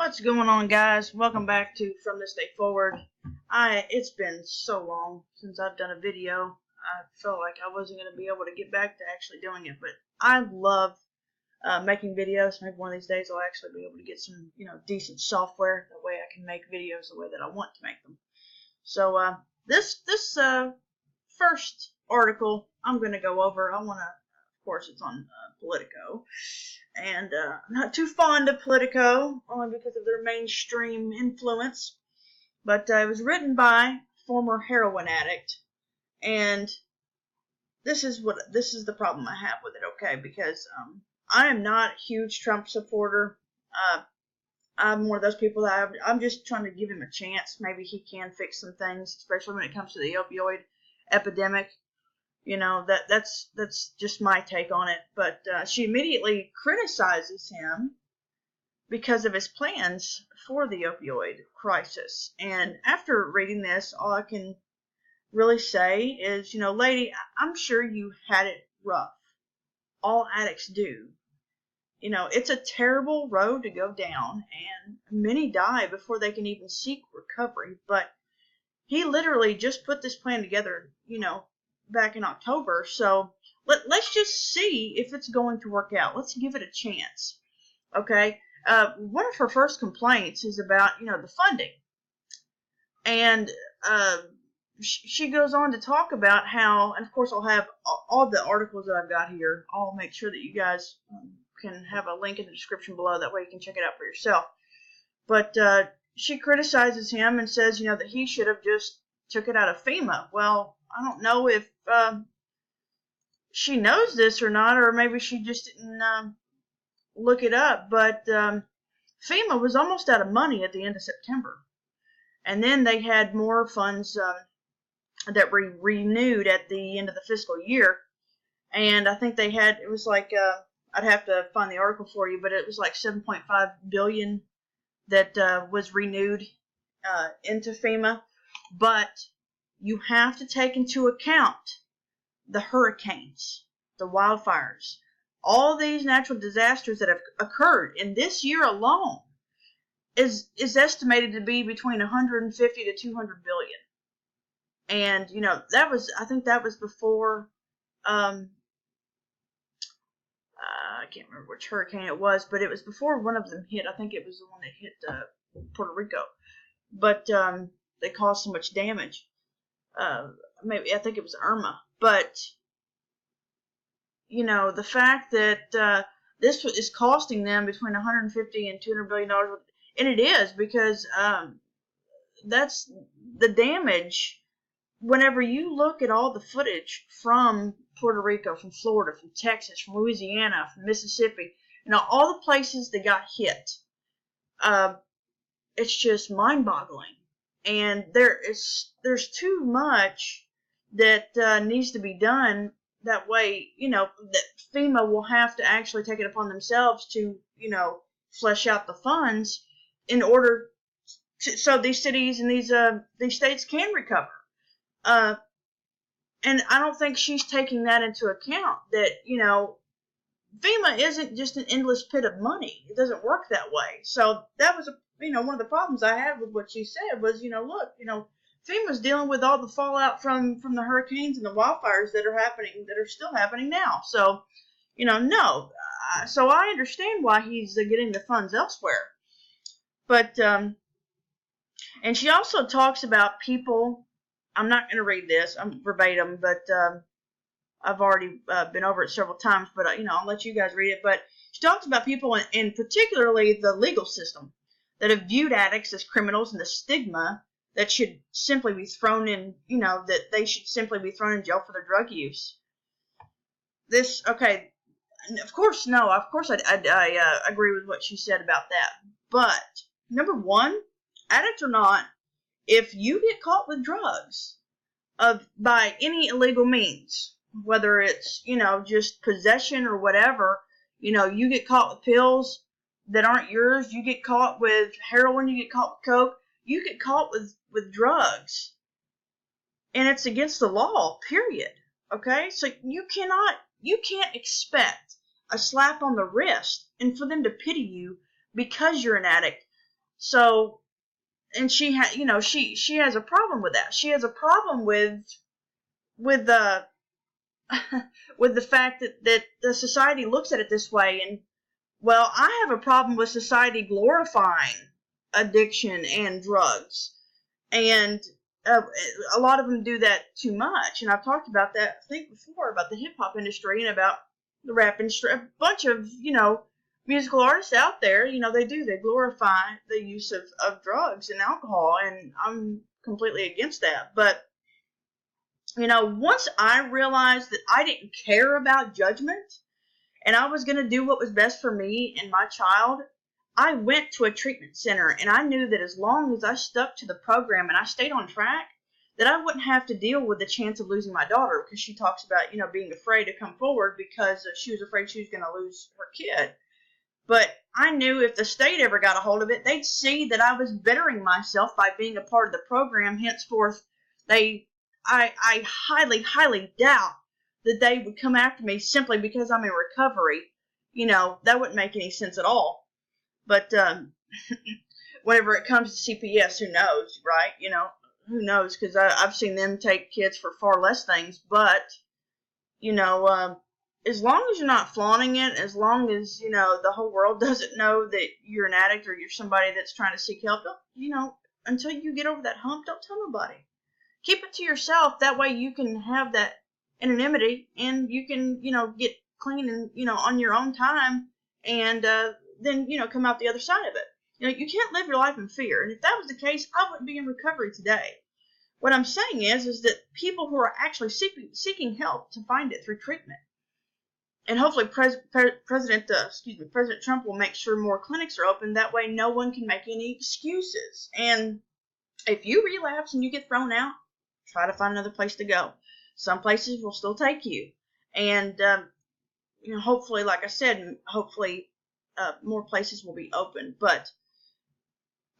What's going on, guys? Welcome back to From This Day Forward. It's been so long since I've done a video. I felt like I wasn't going to be able to get back to actually doing it, but I love making videos. Maybe one of these days I'll actually be able to get some, decent software. That way I can make videos the way that I want to make them. So this first article I'm going to go over. Of course, it's on Politico. And I'm not too fond of Politico, only because of their mainstream influence. But it was written by a former heroin addict. And this is the problem I have with it, okay? Because I am not a huge Trump supporter. I'm one of those people that I'm just trying to give him a chance. Maybe he can fix some things, especially when it comes to the opioid epidemic. That's just my take on it. But she immediately criticizes him because of his plans for the opioid crisis. And after reading this, all I can really say is, lady, I'm sure you had it rough. All addicts do. It's a terrible road to go down, and many die before they can even seek recovery. But he literally just put this plan together, back in October, so let's just see if it's going to work out. Let's give it a chance, okay? One of her first complaints is about, the funding, and she goes on to talk about how, and of course I'll have all the articles that I've got here. I'll make sure that you guys can have a link in the description below, that way you can check it out for yourself. But she criticizes him and says, that he should have just took it out of FEMA. Well, I don't know if she knows this or not, or maybe she just didn't look it up, but FEMA was almost out of money at the end of September. And then they had more funds that were renewed at the end of the fiscal year. And I think it was like, I'd have to find the article for you, but it was like $7.5 billion that was renewed into FEMA. But you have to take into account the hurricanes, the wildfires, all these natural disasters that have occurred in this year alone is estimated to be between 150 to 200 billion. And I think that was before I can't remember which hurricane it was, but it was before one of them hit. I think it was the one that hit Puerto Rico. But they caused so much damage. Maybe I think it was Irma, but the fact that this is costing them between 150 and 200 billion dollars, and it is, because that's the damage. Whenever you look at all the footage from Puerto Rico, from Florida, from Texas, from Louisiana, from Mississippi, all the places that got hit, it's just mind-boggling. And there's too much that needs to be done. That way, that FEMA will have to actually take it upon themselves to, flesh out the funds in order so these cities and these states can recover. And I don't think she's taking that into account, that, FEMA isn't just an endless pit of money. It doesn't work that way. So that was one of the problems I had with what she said was, look, FEMA's dealing with all the fallout from the hurricanes and the wildfires that are still happening now. So, no. So I understand why he's getting the funds elsewhere. But, and she also talks about people. I'm not going to read this. I'm verbatim, but I've already been over it several times. But, I'll let you guys read it. But she talks about people, in particularly the legal system, that have viewed addicts as criminals, and the stigma that should simply be thrown in, that they should simply be thrown in jail for their drug use. Okay, of course, no, of course I agree with what she said about that. But, number one, addict or not, if you get caught with drugs by any illegal means, whether it's, just possession or whatever, you get caught with pills that aren't yours, you get caught with heroin, you get caught with coke, you get caught with drugs, and it's against the law, period. Okay? So you can't expect a slap on the wrist and for them to pity you because you're an addict So, and she had, she has a problem with that. She has a problem with the with the fact that the society looks at it this way. And well, I have a problem with society glorifying addiction and drugs, and a lot of them do that too much. And I've talked about that, I think, before, about the hip hop industry and about the rap industry. A bunch of musical artists out there, they glorify the use of drugs and alcohol, and I'm completely against that. But once I realized that I didn't care about judgment and I was going to do what was best for me and my child, I went to a treatment center, and I knew that as long as I stuck to the program and I stayed on track, that I wouldn't have to deal with the chance of losing my daughter, because she talks about, being afraid to come forward because she was afraid she was going to lose her kid. But I knew if the state ever got a hold of it, they'd see that I was bettering myself by being a part of the program. Henceforth, I highly, highly doubt that they would come after me simply because I'm in recovery. That wouldn't make any sense at all. But whenever it comes to CPS, who knows, right? Who knows? Because I've seen them take kids for far less things. But, as long as you're not flaunting it, as long as, the whole world doesn't know that you're an addict or you're somebody that's trying to seek help, until you get over that hump, don't tell nobody. Keep it to yourself. That way you can have that anonymity, and you can, get clean and, on your own time, and then, come out the other side of it. You can't live your life in fear. And if that was the case, I wouldn't be in recovery today. What I'm saying is that people who are actually seeking help to find it through treatment, and hopefully President Trump will make sure more clinics are open. That way no one can make any excuses. And if you relapse and you get thrown out, try to find another place to go. Some places will still take you. And, hopefully, like I said, more places will be open. But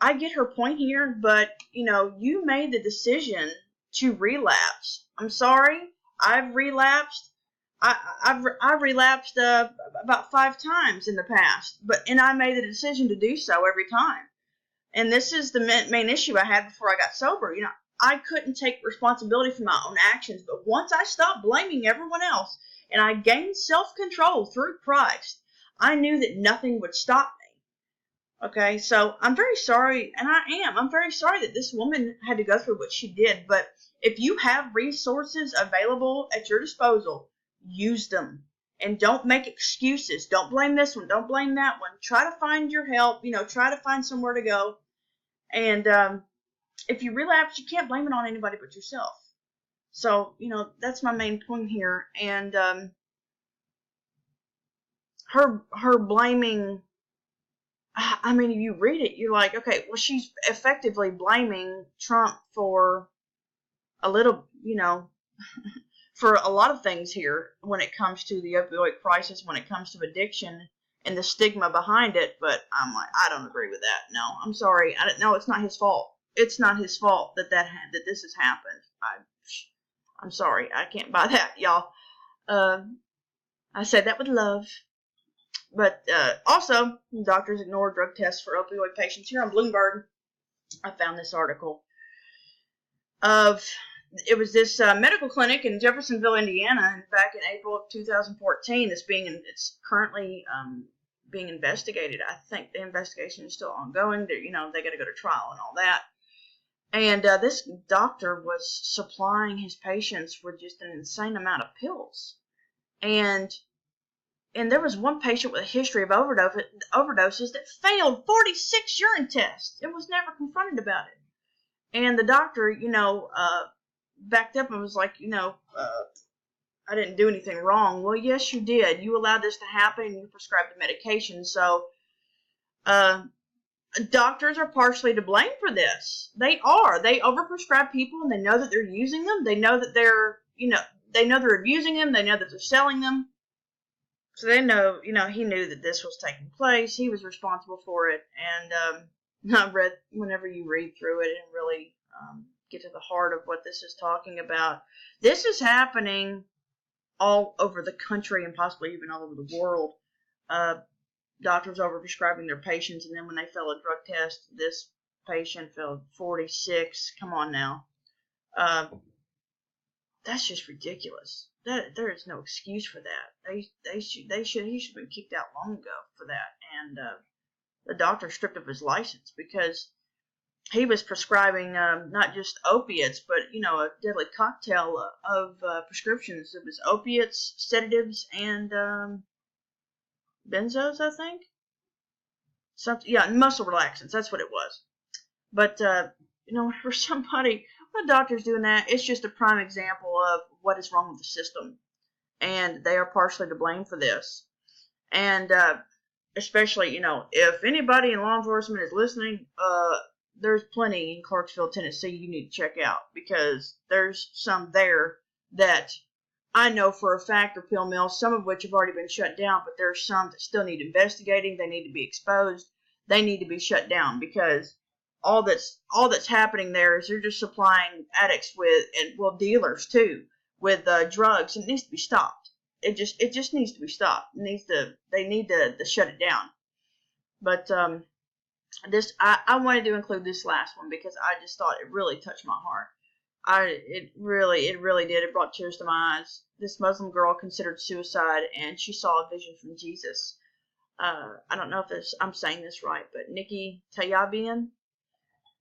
I get her point here, but, you made the decision to relapse. I'm sorry, I've relapsed. I've relapsed about 5 times in the past, and I made the decision to do so every time. And this is the main issue I had before I got sober. I couldn't take responsibility for my own actions, but once I stopped blaming everyone else and I gained self-control through Christ, I knew that nothing would stop me. Okay, so I'm very sorry, and I'm very sorry that this woman had to go through what she did, but if you have resources available at your disposal, use them. And don't make excuses. Don't blame this one. Don't blame that one. Try to find your help. Try to find somewhere to go. And if you relapse, you can't blame it on anybody but yourself. So, that's my main point here. And her blaming, I mean, if you read it, you're like, okay, well, she's effectively blaming Trump for a little, for a lot of things here when it comes to the opioid crisis, when it comes to addiction and the stigma behind it. But I'm like, I don't agree with that. No, I'm sorry. No, it's not his fault. It's not his fault that this has happened. I'm sorry. I can't buy that, y'all. I said that with love. But also, doctors ignore drug tests for opioid patients. Here on Bloomberg, I found this article it was this medical clinic in Jeffersonville, Indiana, and back in April of 2014. It's currently being investigated. I think the investigation is still ongoing. They got to go to trial and all that. And this doctor was supplying his patients with just an insane amount of pills. And there was one patient with a history of overdoses that failed 46 urine tests. It was never confronted about it. And the doctor, backed up and was like, I didn't do anything wrong. Well, yes, you did. You allowed this to happen, and you prescribed the medication. So, doctors are partially to blame for this. They are. They overprescribe people, and they know that they're using them. They know that they know they're abusing them. They know that they're selling them. So they know, he knew that this was taking place. He was responsible for it. And I read, whenever you read through it and really get to the heart of what this is talking about, this is happening all over the country and possibly even all over the world. doctors overprescribing their patients, and then when they fail a drug test, this patient failed 46. Come on now. That's just ridiculous. There is no excuse for that. He should have been kicked out long ago for that. And the doctor stripped of his license because he was prescribing not just opiates, but a deadly cocktail of prescriptions. It was opiates, sedatives, and benzos, I think. Muscle relaxants. That's what it was. But for somebody, when a doctor's doing that, it's just a prime example of what is wrong with the system, and they are partially to blame for this. And especially, if anybody in law enforcement is listening, there's plenty in Clarksville, Tennessee you need to check out, because there's some there that I know for a fact are pill mills, some of which have already been shut down, but there's some that still need investigating. They need to be exposed. They need to be shut down, because all that's happening there is they're just supplying addicts dealers too, with drugs, and it needs to be stopped. It just needs to be stopped. They need to shut it down. But I wanted to include this last one because I just thought it really touched my heart. It really did. It brought tears to my eyes. This Muslim girl considered suicide, and she saw a vision from Jesus. I don't know if I'm saying this right, but Nikki Tayabian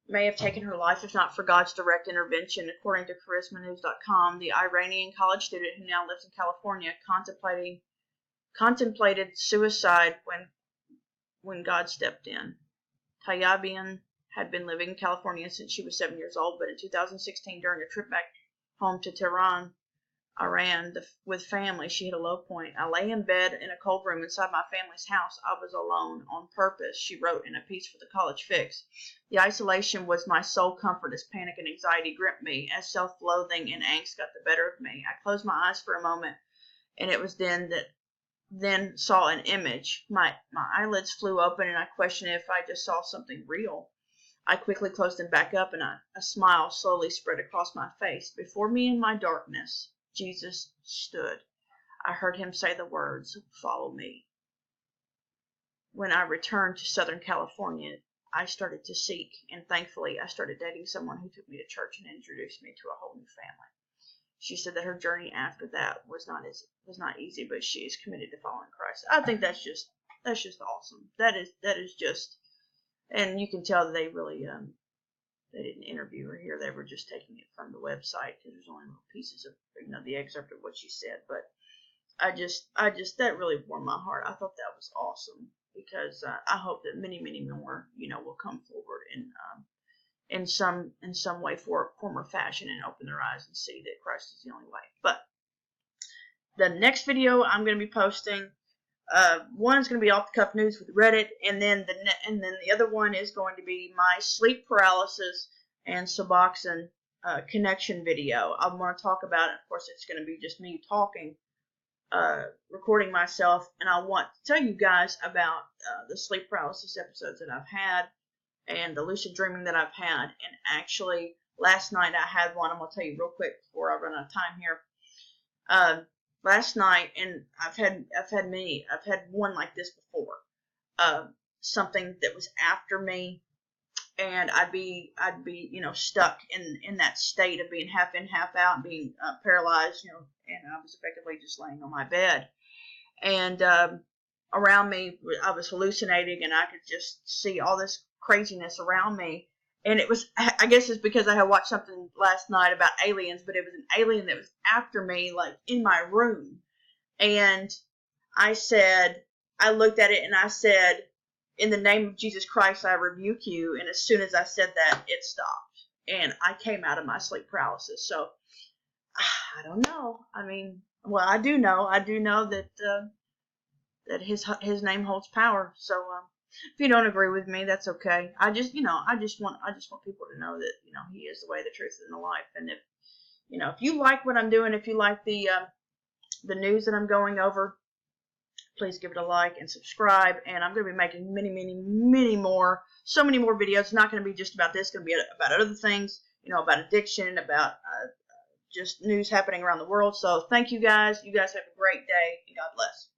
may have taken her life if not for God's direct intervention. According to CharismaNews.com, the Iranian college student who now lives in California contemplated suicide when God stepped in. Tayabian had been living in California since she was 7 years old, but in 2016, during a trip back home to Tehran, Iran, with family, she hit a low point. I lay in bed in a cold room inside my family's house. I was alone on purpose, she wrote in a piece for the College Fix. The isolation was my sole comfort as panic and anxiety gripped me, as self-loathing and angst got the better of me. I closed my eyes for a moment, and it was then saw an image. My eyelids flew open, and I questioned if I just saw something real. I quickly closed them back up, and a smile slowly spread across my face. Before me in my darkness, Jesus stood. I heard him say the words, "Follow me." When I returned to Southern California, I started to seek, and thankfully I started dating someone who took me to church and introduced me to a whole new family. She said that her journey after that was not easy, but she is committed to following Christ. I think that's just awesome. That is just, and you can tell that they really they didn't interview her here. They were just taking it from the website, because there's only little pieces of the excerpt of what she said. But I just that really warmed my heart. I thought that was awesome, because I hope that many more will come forward in some way, form or fashion, and open their eyes and see that Christ is the only way. But the next video I'm going to be posting, one is going to be off the cuff news with Reddit, and then the other one is going to be my sleep paralysis and Suboxone connection video. I want to talk about it. Of course, it's going to be just me talking, recording myself, and I want to tell you guys about the sleep paralysis episodes that I've had, and the lucid dreaming that I've had. And actually, last night I had one. I'm going to tell you real quick before I run out of time here. Last night, and I've had one like this before. Something that was after me, and I'd be stuck in that state of being half in, half out, and being paralyzed, and I was effectively just laying on my bed. And around me, I was hallucinating, and I could just see all this craziness around me. And it was, I guess it's because I had watched something last night about aliens, but it was an alien that was after me, like in my room. And I looked at it and I said, "In the name of Jesus Christ, I rebuke you." And as soon as I said that, it stopped. And I came out of my sleep paralysis. So, I don't know. I mean, well, I do know that that his name holds power. So, if you don't agree with me, that's okay. I just want people to know that, he is the way, the truth, and the life. And if you like what I'm doing, if you like the news that I'm going over, please give it a like and subscribe. And I'm going to be making many more, so many more videos. It's not going to be just about this. It's going to be about other things, about addiction, about just news happening around the world. So thank you guys. You guys have a great day, and God bless.